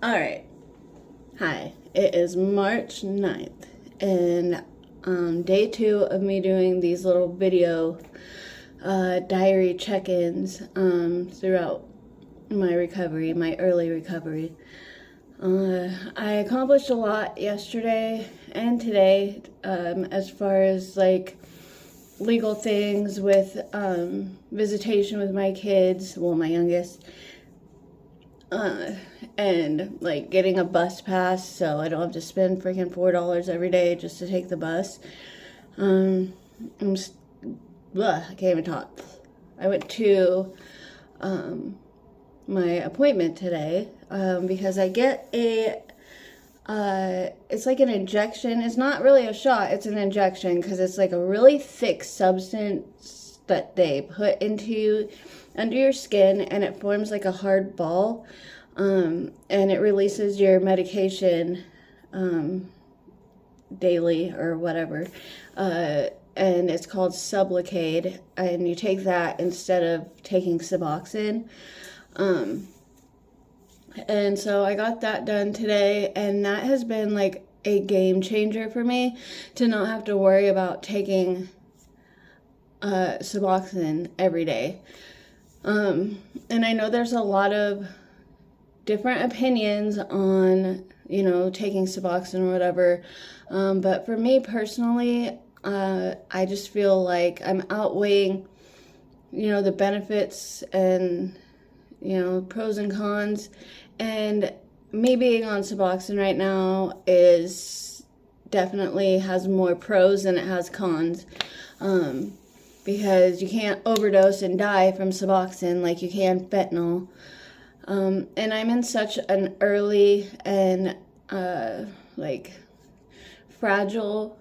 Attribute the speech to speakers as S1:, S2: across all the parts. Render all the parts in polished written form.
S1: Alright, hi, it is March 9th, and day 2 of me doing these little video diary check-ins throughout my recovery, my early recovery. I accomplished a lot yesterday and today as far as like legal things with visitation with my kids, well, my youngest, and like getting a bus pass so I don't have to spend freaking $4 every day just to take the bus. I can't even talk. I went to my appointment today because I get a it's like an injection. It's not really a shot, it's an injection because it's like a really thick substance that they put into under your skin, and it forms like a hard ball, and it releases your medication daily or whatever, and it's called Sublocade, and you take that instead of taking Suboxone. And so I got that done today, and that has been like a game changer for me to not have to worry about taking Suboxone every day. And I know there's a lot of different opinions on, taking Suboxone or whatever. But for me personally, I just feel like I'm outweighing, the benefits and, pros and cons. And me being on Suboxone right now definitely has more pros than it has cons. Because you can't overdose and die from Suboxone like you can fentanyl. And I'm in such an early and fragile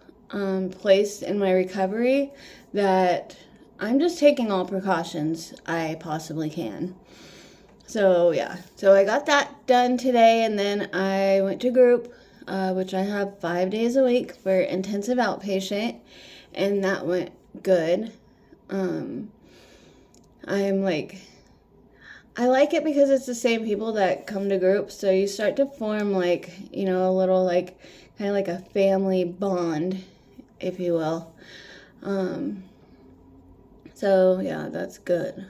S1: place in my recovery that I'm just taking all precautions I possibly can. So yeah, so I got that done today, and then I went to group, which I have 5 days a week for intensive outpatient, and that went good. I like it because it's the same people that come to groups, so you start to form a little kind of like a family bond, if you will. So yeah, that's good.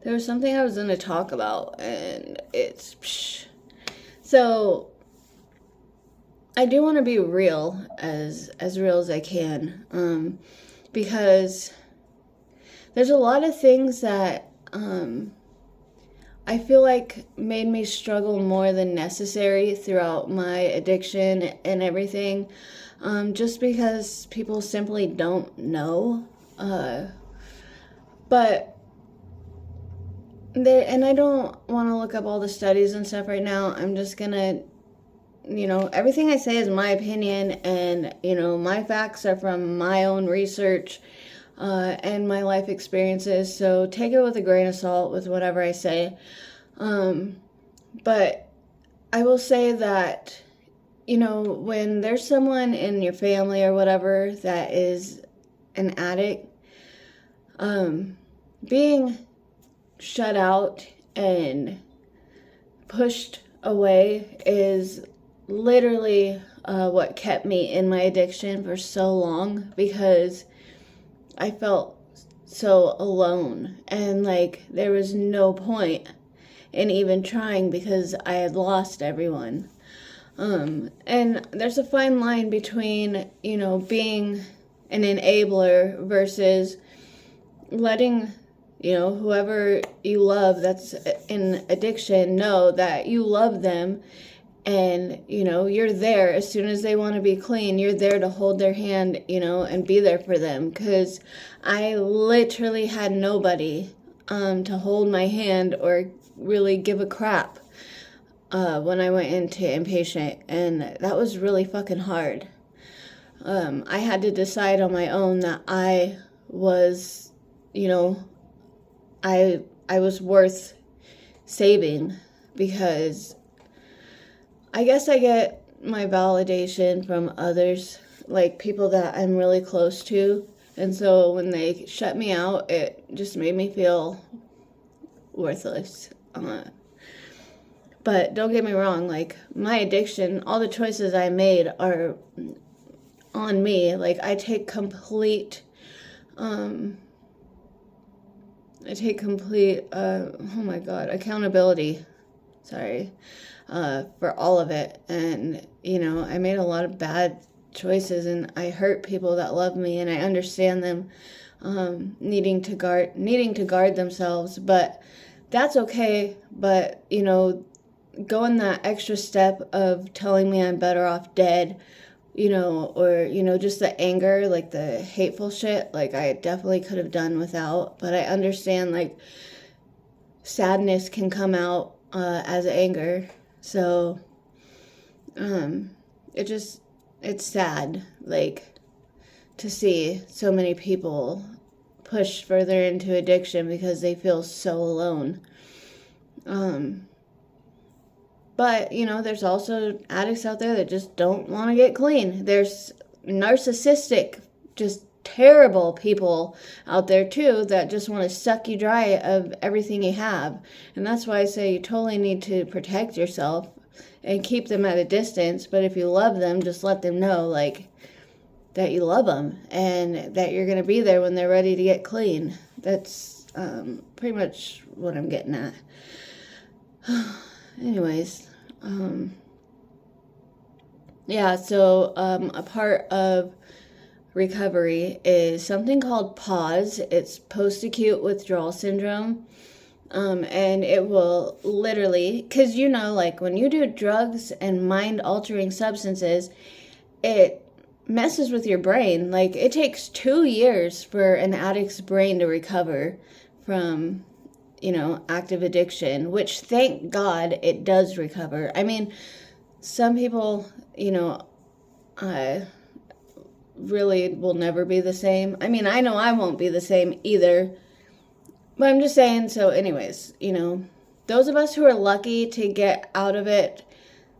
S1: There was something I was going to talk about, and so I do want to be real, as real as I can, because there's a lot of things that I feel like made me struggle more than necessary throughout my addiction and everything, just because people simply don't know. But and I don't want to look up all the studies and stuff right now. I'm just gonna, everything I say is my opinion, and, my facts are from my own research and my life experiences. So take it with a grain of salt with whatever I say. But I will say that, when there's someone in your family or whatever that is an addict, being shut out and pushed away is literally what kept me in my addiction for so long, because I felt so alone, and there was no point in even trying because I had lost everyone. And there's a fine line between, being an enabler versus letting, whoever you love that's in addiction know that you love them, and, you're there as soon as they want to be clean. You're there to hold their hand, and be there for them, because I literally had nobody to hold my hand or really give a crap when I went into inpatient, and that was really fucking hard. I had to decide on my own that I was, I was worth saving, because I guess I get my validation from others, like people that I'm really close to, and so when they shut me out, it just made me feel worthless. But don't get me wrong, like, my addiction, all the choices I made are on me. Like, I take complete, oh my God, accountability, sorry, for all of it. And, you know, I made a lot of bad choices, and I hurt people that love me, and I understand them needing to guard themselves, but that's okay. But, you know, going that extra step of telling me I'm better off dead, you know, or, you know, just the anger, like the hateful shit, like I definitely could have done without. But I understand, like, sadness can come out as anger. So it's sad, like, to see so many people push further into addiction because they feel so alone. But, you know, there's also addicts out there that just don't want to get clean. There's narcissistic, just terrible people out there too that just want to suck you dry of everything you have. And that's why I say you totally need to protect yourself and keep them at a distance. But if you love them, just let them know, like, that you love them and that you're going to be there when they're ready to get clean. That's pretty much what I'm getting at. Anyways, yeah, so a part of recovery is something called PAWS. It's post-acute withdrawal syndrome. And it will literally, because, you know, like, when you do drugs and mind-altering substances, it messes with your brain. Like, it takes 2 years for an addict's brain to recover from, you know, active addiction, which, thank God, it does recover. I mean, some people, you know, really will never be the same. I mean, I know I won't be the same either, but I'm just saying. So anyways, you know, those of us who are lucky to get out of it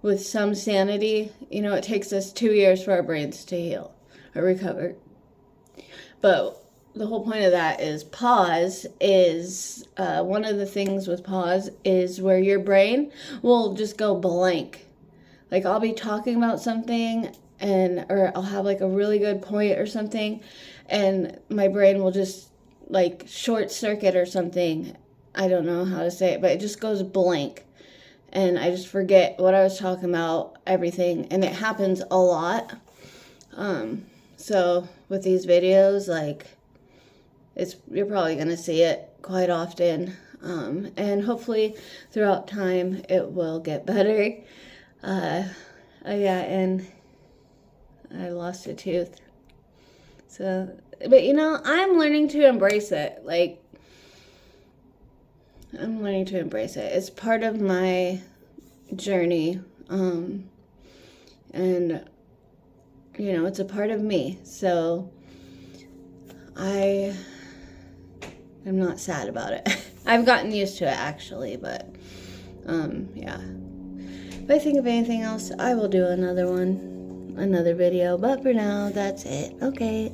S1: with some sanity, you know, it takes us 2 years for our brains to heal or recover. But the whole point of that is pause is, one of the things with pause is where your brain will just go blank. Like, I'll be talking about something or I'll have like a really good point or something, and my brain will just like short circuit or something. I don't know how to say it, but it just goes blank. And I just forget what I was talking about, everything. And it happens a lot. So with these videos, like, you're probably going to see it quite often. And hopefully throughout time it will get better. Yeah, and I lost a tooth. So, but, you know, I'm learning to embrace it. Like, I'm learning to embrace it. It's part of my journey. And, you know, it's a part of me. So I am not sad about it. I've gotten used to it, actually, but, yeah. If I think of anything else, I will do another video. But for now, that's it. Okay.